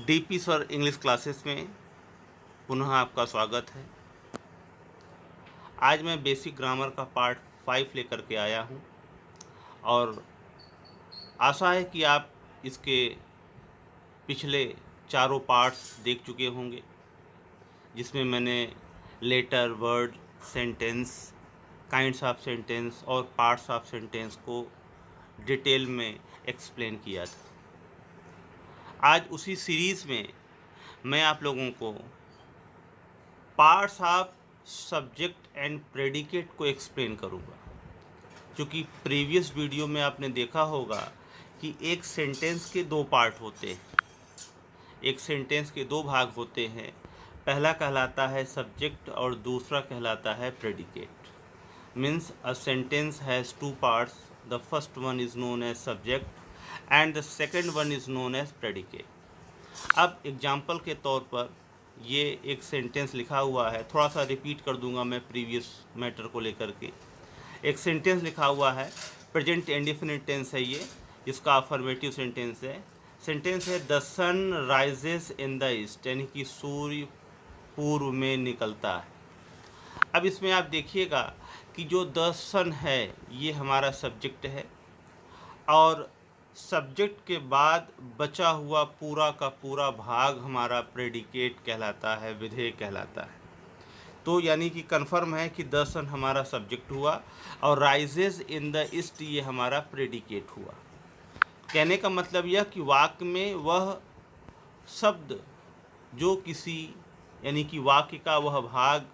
DP sir English classes में पुनः आपका स्वागत है। आज मैं बेसिक ग्रामर का पार्ट 5 लेकर के आया हूं और आशा है कि आप इसके पिछले चारों पार्ट्स देख चुके होंगे, जिसमें मैंने letter, word, sentence, kinds of sentence और पार्ट्स ऑफ सेंटेंस को डिटेल में एक्सप्लेन किया था। आज उसी सीरीज़ में मैं आप लोगों को parts of subject and predicate को एक्सप्लेन करूँगा। क्योंकि प्रीवियस वीडियो में आपने देखा होगा कि एक सेंटेंस के दो पार्ट होते हैं, एक सेंटेंस के दो भाग होते हैं। पहला कहलाता है सब्जेक्ट और दूसरा कहलाता है predicate. Means a sentence has two parts, the first one is known as subject and the second one is known as predicate. अब एग्जाम्पल के तौर पर ये एक सेंटेंस लिखा हुआ है, थोड़ा सा रिपीट कर दूंगा मैं प्रीवियस मैटर को लेकर के। एक सेंटेंस लिखा हुआ है, प्रेजेंट इंडेफिनिट टेंस है ये, इसका अफर्मेटिव सेंटेंस है। सेंटेंस है the sun rises in the east, यानी कि सूर्य पूर्व में निकलता है। अब इसमें आप देखिएगा कि जो द सन है ये हमारा सब्जेक्ट है और सब्जेक्ट के बाद बचा हुआ पूरा का पूरा भाग हमारा प्रेडिकेट कहलाता है, विधेय कहलाता है। तो यानी कि कन्फर्म है कि द सन हमारा सब्जेक्ट हुआ और राइजेस इन द ईस्ट ये हमारा प्रेडिकेट हुआ। कहने का मतलब यह कि वाक्य में वह शब्द जो किसी, यानी कि वाक्य का वह भाग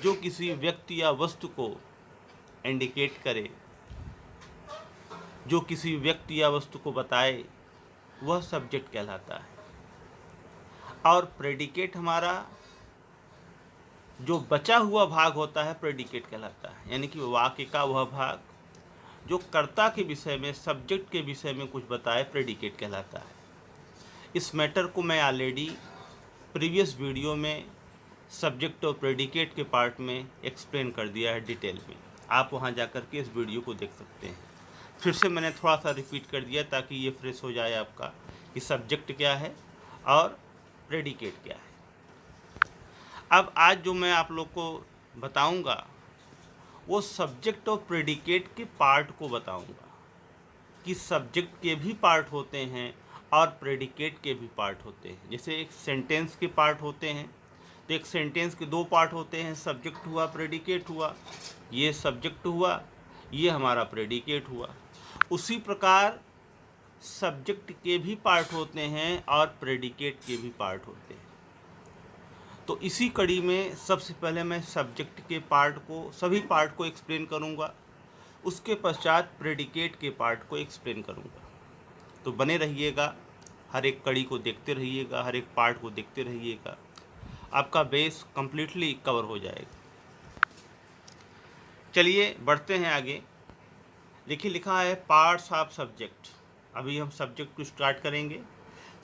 जो किसी व्यक्ति या वस्तु को इंडिकेट करे, जो किसी व्यक्ति या वस्तु को बताए, वह सब्जेक्ट कहलाता है। और प्रेडिकेट हमारा जो बचा हुआ भाग होता है प्रेडिकेट कहलाता है, यानी कि वाक्य का वह भाग जो कर्ता के विषय में, सब्जेक्ट के विषय में कुछ बताए, प्रेडिकेट कहलाता है। इस मैटर को मैं ऑलरेडी प्रीवियस वीडियो में सब्जेक्ट और प्रेडिकेट के पार्ट में एक्सप्लेन कर दिया है डिटेल में। आप वहां जाकर के इस वीडियो को देख सकते हैं। फिर से मैंने थोड़ा सा रिपीट कर दिया ताकि ये फ्रेश हो जाए आपका कि सब्जेक्ट क्या है और प्रेडिकेट क्या है। अब आज जो मैं आप लोग को बताऊंगा वो सब्जेक्ट और प्रेडिकेट के पार्ट को बताऊंगा कि सब्जेक्ट के भी पार्ट होते हैं और प्रेडिकेट के भी पार्ट होते हैं। जैसे एक सेंटेंस के पार्ट होते हैं, तो एक सेंटेंस के दो पार्ट होते हैं, सब्जेक्ट हुआ, प्रेडिकेट हुआ। ये सब्जेक्ट हुआ, ये हमारा प्रेडिकेट हुआ। उसी प्रकार सब्जेक्ट के भी पार्ट होते हैं और प्रेडिकेट के भी पार्ट होते हैं। तो इसी कड़ी में सबसे पहले मैं सब्जेक्ट के पार्ट को, सभी पार्ट को एक्सप्लेन करूंगा, उसके पश्चात प्रेडिकेट के पार्ट को एक्सप्लेन करूंगा। तो बने रहिएगा, हर एक कड़ी को देखते रहिएगा, हर एक पार्ट को देखते रहिएगा, आपका बेस कंप्लीटली कवर हो जाएगा। चलिए बढ़ते हैं आगे। देखिए लिखा है पार्ट्स ऑफ सब्जेक्ट। अभी हम सब्जेक्ट को स्टार्ट करेंगे।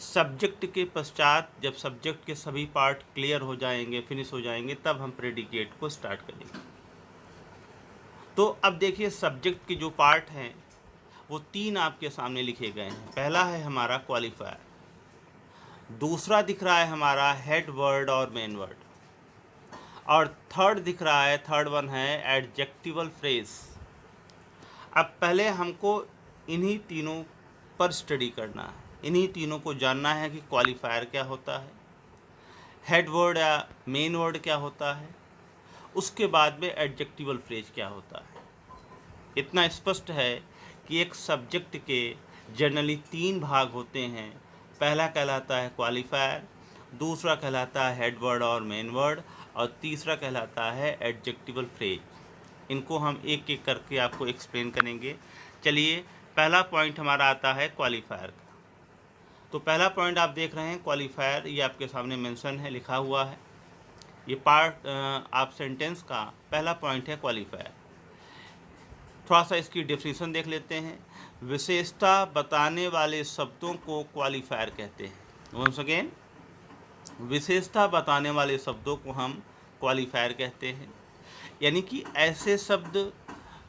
सब्जेक्ट के पश्चात जब सब्जेक्ट के सभी पार्ट क्लियर हो जाएंगे, फिनिश हो जाएंगे, तब हम प्रेडिकेट को स्टार्ट करेंगे। तो अब देखिए सब्जेक्ट के जो पार्ट हैं वो तीन आपके सामने लिखे गए हैं। पहला है हमारा क्वालिफायर, दूसरा दिख रहा है हमारा हेड वर्ड और मेन वर्ड, और थर्ड दिख रहा है, थर्ड वन है एडजेक्टिवल फ्रेज। अब पहले हमको इन्हीं तीनों पर स्टडी करना है, इन्हीं तीनों को जानना है कि क्वालिफायर क्या होता है, हेड वर्ड या मेन वर्ड क्या होता है, उसके बाद में एडजेक्टिवल फ्रेज क्या होता है। इतना स्पष्ट है कि एक सब्जेक्ट के जनरली तीन भाग होते हैं। पहला कहलाता है क्वालिफायर, दूसरा कहलाता है हेड वर्ड और मेन वर्ड, और तीसरा कहलाता है एडजेक्टिवल फ्रेज। इनको हम एक एक करके आपको एक्सप्लेन करेंगे। चलिए पहला पॉइंट हमारा आता है क्वालिफायर का। तो पहला पॉइंट आप देख रहे हैं क्वालिफायर, ये आपके सामने मेंशन है, लिखा हुआ है। ये पार्ट आप सेंटेंस का पहला पॉइंट है क्वालिफायर। थोड़ा सा इसकी डेफिनेशन देख लेते हैं। विशेषता बताने वाले शब्दों को क्वालिफायर कहते हैं। वंस अगेन, विशेषता बताने वाले शब्दों को हम क्वालिफायर कहते हैं। यानी कि ऐसे शब्द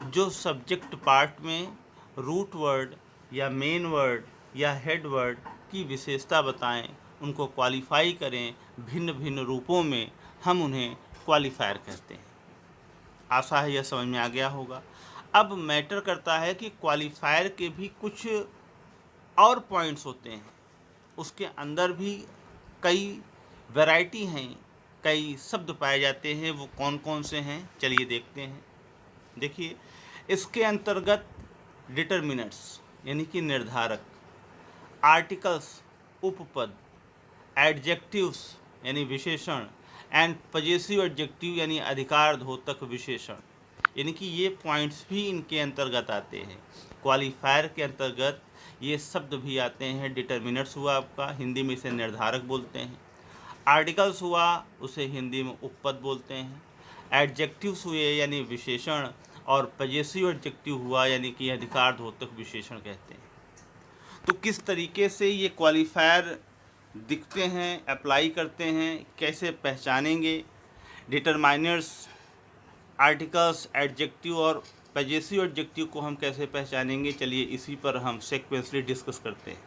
जो सब्जेक्ट पार्ट में रूट वर्ड या मेन वर्ड या हेड वर्ड की विशेषता बताएं, उनको क्वालिफाई करें भिन्न भिन्न रूपों में, हम उन्हें क्वालिफायर कहते हैं। आशा है यह समझ में आ गया होगा। अब मैटर करता है कि क्वालिफायर के भी कुछ और पॉइंट्स होते हैं, उसके अंदर भी कई वैरायटी हैं, कई शब्द पाए जाते हैं। वो कौन कौन से हैं, चलिए देखते हैं। देखिए, इसके अंतर्गत डिटर्मिनेंट्स यानी कि निर्धारक, आर्टिकल्स उपपद, एडजेक्टिव्स यानी विशेषण, एंड पजेसिव एडजेक्टिव यानी अधिकारद्योतक विशेषण, यानी कि ये पॉइंट्स भी इनके अंतर्गत आते हैं। क्वालिफायर के अंतर्गत ये शब्द भी आते हैं। डिटर्मिनेंट्स हुआ आपका, हिंदी में इसे निर्धारक बोलते हैं। आर्टिकल्स हुआ, उसे हिंदी में उपपद बोलते हैं। एडजेक्टिव्स हुए यानी विशेषण, और पजेसिव एडजेक्टिव हुआ यानी कि अधिकारद्योतक विशेषण कहते हैं। तो किस तरीके से ये क्वालिफायर दिखते हैं, अप्लाई करते हैं, कैसे पहचानेंगे? डिटरमाइनर्स, आर्टिकल्स, एडजेक्टिव और पजेसिव एडजेक्टिव को हम कैसे पहचानेंगे? चलिए इसी पर हम सीक्वेंसली डिस्कस करते हैं।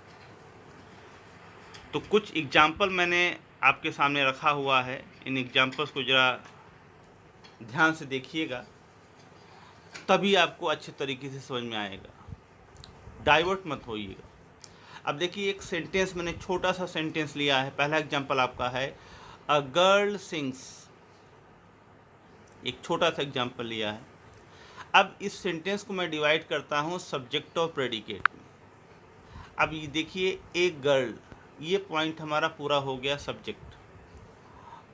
तो कुछ एग्जाम्पल मैंने आपके सामने रखा हुआ है, इन एग्जाम्पल्स को ज़रा ध्यान से देखिएगा, तभी आपको अच्छे तरीके से समझ में आएगा, डाइवर्ट मत होइएगा। अब देखिए, एक सेंटेंस मैंने छोटा सा सेंटेंस लिया है। पहला एग्जाम्पल आपका है अ गर्ल सिंग्स, एक छोटा सा एग्जाम्पल लिया है। अब इस सेंटेंस को मैं डिवाइड करता हूँ सब्जेक्ट और प्रेडिकेट में। अब ये देखिए, एक गर्ल, ये पॉइंट हमारा पूरा हो गया सब्जेक्ट,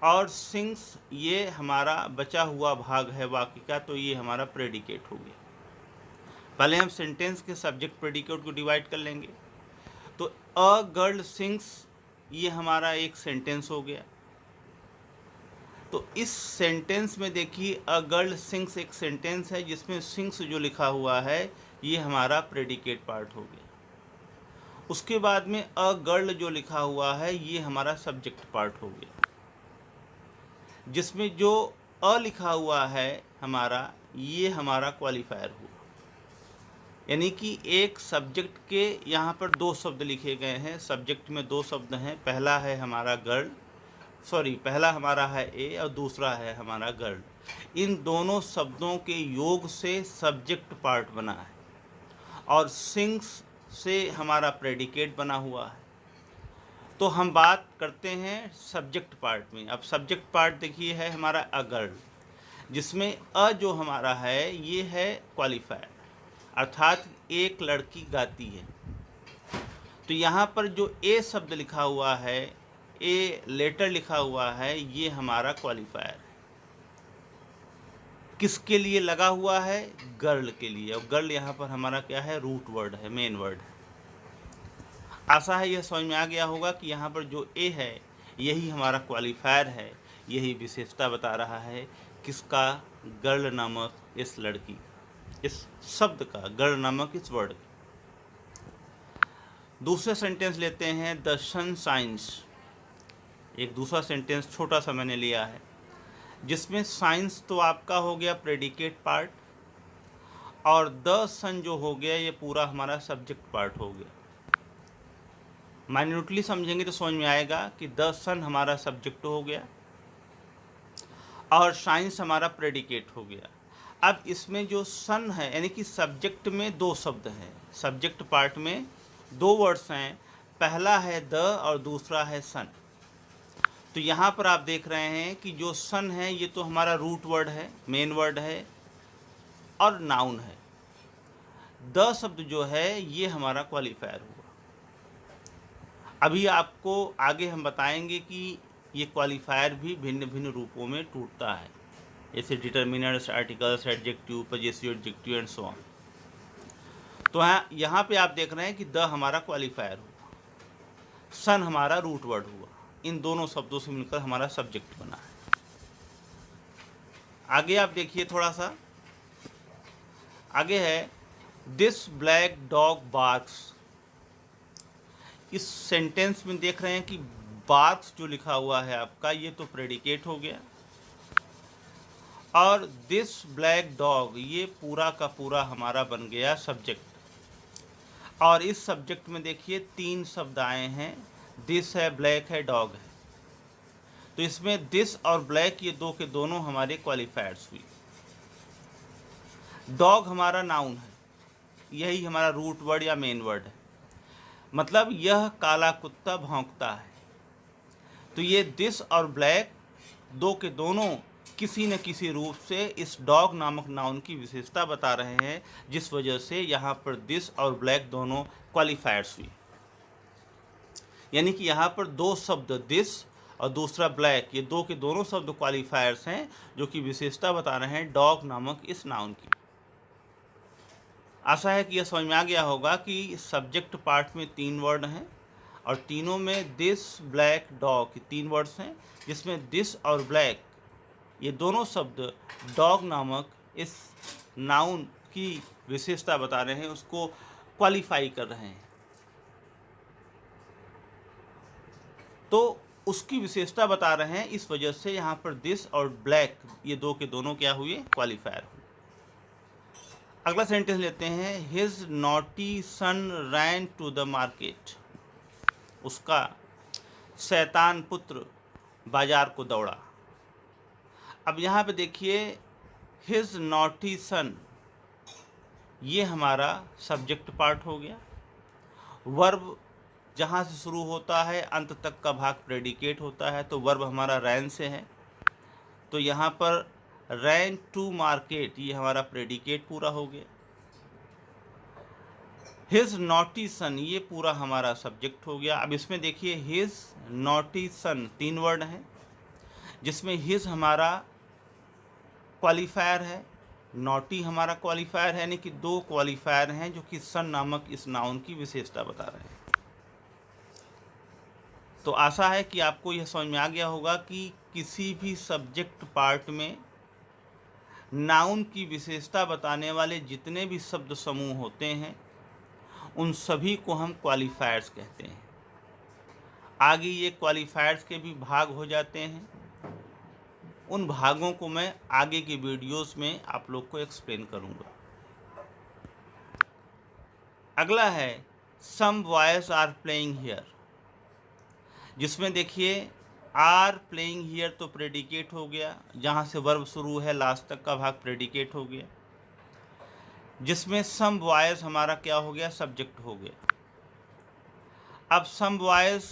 और सिंग्स ये हमारा बचा हुआ भाग है वाक्य का, तो ये हमारा प्रेडिकेट हो गया। पहले हम सेंटेंस के सब्जेक्ट प्रेडिकेट को डिवाइड कर लेंगे। तो अ गर्ल सिंग्स ये हमारा एक सेंटेंस हो गया। तो इस सेंटेंस में देखिए, अ गर्ल सिंग्स एक सेंटेंस है जिसमें सिंग्स जो लिखा हुआ है ये हमारा प्रेडिकेट पार्ट हो गया। उसके बाद में अ गर्ल जो लिखा हुआ है ये हमारा सब्जेक्ट पार्ट हो गया, जिसमें जो अ लिखा हुआ है हमारा, ये हमारा क्वालिफायर हुआ। यानी कि एक सब्जेक्ट के यहाँ पर दो शब्द लिखे गए हैं, सब्जेक्ट में दो शब्द हैं। पहला है हमारा गर्ल, पहला हमारा है ए और दूसरा है हमारा गर्ल। इन दोनों शब्दों के योग से सब्जेक्ट पार्ट बना है, और सिंग्स से हमारा प्रेडिकेट बना हुआ है। तो हम बात करते हैं सब्जेक्ट पार्ट में। अब सब्जेक्ट पार्ट देखिए है हमारा अ गर्ल, जिसमें अ जो हमारा है ये है क्वालिफायर, अर्थात एक लड़की गाती है। तो यहाँ पर जो ए शब्द लिखा हुआ है, ए लेटर लिखा हुआ है, ये हमारा क्वालिफायर है। किसके लिए लगा हुआ है? गर्ल के लिए। और गर्ल यहाँ पर हमारा क्या है? रूट वर्ड है, मेन वर्ड है। आशा है यह समझ में आ गया होगा कि यहाँ पर जो ए है यही हमारा क्वालिफायर है, यही विशेषता बता रहा है किसका? गर्ल नामक इस लड़की, इस शब्द का, गर्ल नामक इस वर्ड का। दूसरे सेंटेंस लेते हैं, द सन शाइन्स। एक दूसरा सेंटेंस छोटा सा मैंने लिया है, जिसमें साइंस तो आपका हो गया प्रेडिकेट पार्ट, और द सन जो हो गया ये पूरा हमारा सब्जेक्ट पार्ट हो गया। माइन्यूटली समझेंगे तो समझ में आएगा कि द सन हमारा सब्जेक्ट हो गया और साइंस हमारा प्रेडिकेट हो गया। अब इसमें जो सन है, यानी कि सब्जेक्ट में दो शब्द हैं, सब्जेक्ट पार्ट में दो वर्ड्स हैं, पहला है द और दूसरा है सन। तो यहाँ पर आप देख रहे हैं कि जो सन है ये तो हमारा रूट वर्ड है, मेन वर्ड है और नाउन है। द शब्द जो है ये हमारा क्वालिफायर हुआ। अभी आपको आगे हम बताएंगे कि ये क्वालिफायर भी भिन्न भिन्न रूपों में टूटता है, जैसे determiners, articles, adjective, possessive adjective and so on. तो यहाँ पे आप देख रहे हैं कि द हमारा क्वालिफायर हुआ, सन हमारा रूट वर्ड हुआ, इन दोनों शब्दों से मिलकर हमारा सब्जेक्ट बना है। आगे आप देखिए, थोड़ा सा आगे है, दिस ब्लैक डॉग बार्क्स। इस सेंटेंस में देख रहे हैं कि बार्क्स जो लिखा हुआ है आपका, ये तो प्रेडिकेट हो गया, और दिस ब्लैक डॉग ये पूरा का पूरा हमारा बन गया सब्जेक्ट। और इस सब्जेक्ट में देखिए तीन शब्द आए हैं, दिस है, ब्लैक है, डॉग है। तो इसमें दिस और ब्लैक ये दो के दोनों हमारे क्वालिफायर्स हुई। डॉग हमारा नाउन है, यही हमारा रूट वर्ड या मेन वर्ड है, मतलब यह काला कुत्ता भौंकता है। तो ये दिस और ब्लैक दो के दोनों किसी न किसी रूप से इस डॉग नामक नाउन की विशेषता बता रहे हैं, जिस वजह से यहाँ पर दिस और ब्लैक दोनों क्वालिफायर्स हुई। यानी कि यहाँ पर दो शब्द दिस और दूसरा ब्लैक, ये दो के दोनों शब्द क्वालिफायर्स हैं जो कि विशेषता बता रहे हैं डॉग नामक इस नाउन की। आशा है कि यह समझ में आ गया होगा कि सब्जेक्ट पार्ट में 3 वर्ड हैं और तीनों में दिस, ब्लैक, डॉग, 3 वर्ड्स हैं, जिसमें दिस और ब्लैक ये दोनों शब्द डॉग नामक इस नाउन की विशेषता बता रहे हैं, उसको क्वालिफाई कर रहे हैं। तो उसकी विशेषता बता रहे हैं, इस वजह से यहाँ पर दिस और ब्लैक ये दो के दोनों क्या हुए, क्वालिफायर हुए। अगला सेंटेंस लेते हैं, his naughty son ran to the market. उसका शैतान पुत्र बाजार को दौड़ा। अब यहाँ पे देखिए, हिज नॉटी सन ये हमारा सब्जेक्ट पार्ट हो गया। वर्ब जहाँ से शुरू होता है अंत तक का भाग प्रेडिकेट होता है, तो वर्ब हमारा रैन से है। तो यहाँ पर रैन टू मार्केट ये हमारा प्रेडिकेट पूरा हो गया। हिज नॉटी सन ये पूरा हमारा सब्जेक्ट हो गया। अब इसमें देखिए, हिज नॉटी सन 3 वर्ड हैं, जिसमें हिज हमारा क्वालिफायर है, नॉटी हमारा क्वालिफायर है, यानी कि 2 क्वालिफायर हैं जो कि सन नामक इस नाउन की विशेषता बता रहे हैं। तो आशा है कि आपको यह समझ में आ गया होगा कि किसी भी सब्जेक्ट पार्ट में नाउन की विशेषता बताने वाले जितने भी शब्द समूह होते हैं उन सभी को हम क्वालिफायर्स कहते हैं। आगे ये क्वालिफायर्स के भी भाग हो जाते हैं, उन भागों को मैं आगे की वीडियोस में आप लोग को एक्सप्लेन करूंगा। अगला है some boys are playing here, जिसमें देखिए आर प्लेइंग हियर तो प्रेडिकेट हो गया, जहाँ से वर्ब शुरू है लास्ट तक का भाग प्रेडिकेट हो गया, जिसमें सम बॉयज हमारा क्या हो गया, सब्जेक्ट हो गया। अब सम बॉयज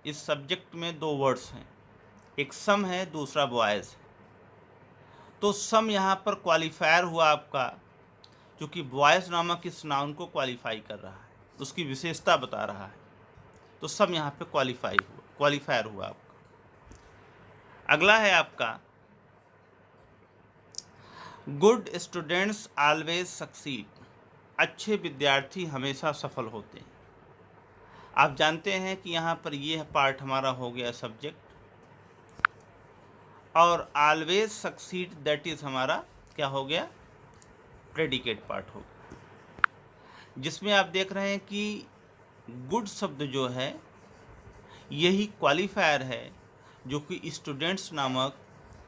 इस सब्जेक्ट में 2 वर्ड्स हैं, एक सम है, दूसरा बॉयज है। तो सम यहाँ पर क्वालिफायर हुआ आपका, क्योंकि बॉयज नामक इस नाउन को क्वालिफाई कर रहा है, उसकी विशेषता बता रहा है। तो सम यहाँ पे क्वालिफायर हुआ आपका। अगला है आपका गुड स्टूडेंट्स ऑलवेज सक्सीड, अच्छे विद्यार्थी हमेशा सफल होते हैं। आप जानते हैं कि यहाँ पर यह पार्ट हमारा हो गया सब्जेक्ट, और ऑलवेज सक्सीड दैट इज हमारा क्या हो गया, प्रेडिकेट पार्ट हो गया, जिसमें आप देख रहे हैं कि गुड शब्द जो है यही क्वालिफायर है जो कि स्टूडेंट्स नामक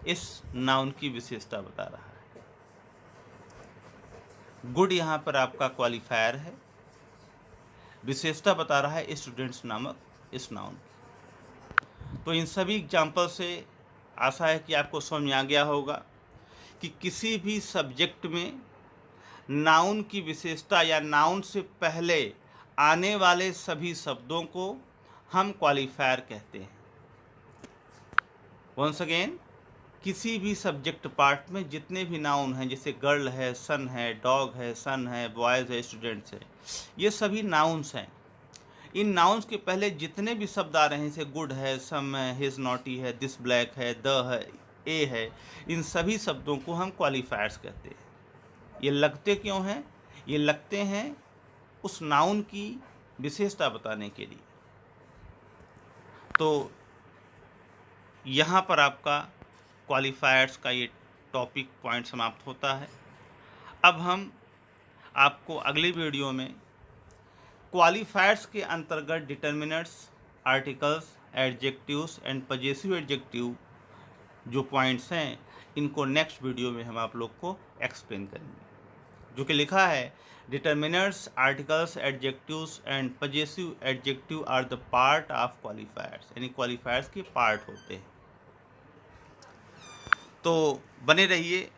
इस नाउन की विशेषता बता रहा है। गुड यहाँ पर आपका क्वालिफायर है, विशेषता बता रहा है स्टूडेंट्स नामक इस नाउन। तो इन सभी एग्जाम्पल से आशा है कि आपको समझ में आ गया होगा कि किसी भी सब्जेक्ट में नाउन की विशेषता या नाउन से पहले आने वाले सभी शब्दों को हम क्वालिफायर कहते हैं। वंस अगेन, किसी भी सब्जेक्ट पार्ट में जितने भी नाउन हैं, जैसे गर्ल है, सन है, डॉग है, सन है, बॉयज़ है, स्टूडेंट्स है, ये सभी नाउन्स हैं। इन नाउन्स के पहले जितने भी शब्द आ रहे हैं, जैसे गुड है, सम है, हिज नॉटी है, दिस ब्लैक है, द है, ए है, इन सभी शब्दों को हम क्वालिफायर्स कहते हैं। ये लगते क्यों हैं? ये लगते हैं उस नाउन की विशेषता बताने के लिए। तो यहाँ पर आपका क्वालिफायर्स का ये टॉपिक पॉइंट समाप्त होता है। अब हम आपको अगली वीडियो में क्वालिफायर्स के अंतर्गत determiners, articles, adjectives and possessive adjective जो पॉइंट्स हैं, इनको नेक्स्ट वीडियो में हम आप लोग को एक्सप्लेन करेंगे। जो कि लिखा है determiners, articles, adjectives and possessive adjective are the part of qualifiers, यानी क्वालिफायर्स के पार्ट होते हैं। तो बने रहिए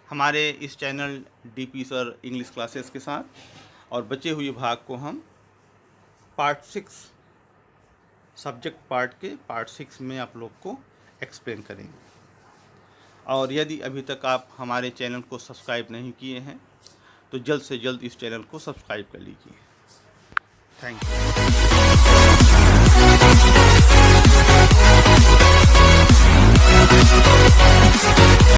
हमारे इस channel DP sir English classes के साथ, और बचे हुए भाग को हम पार्ट 6 सब्जेक्ट पार्ट के पार्ट 6 में आप लोग को एक्सप्लेन करेंगे। और यदि अभी तक आप हमारे चैनल को सब्सक्राइब नहीं किए हैं तो जल्द से जल्द इस चैनल को सब्सक्राइब कर लीजिए। Thank you.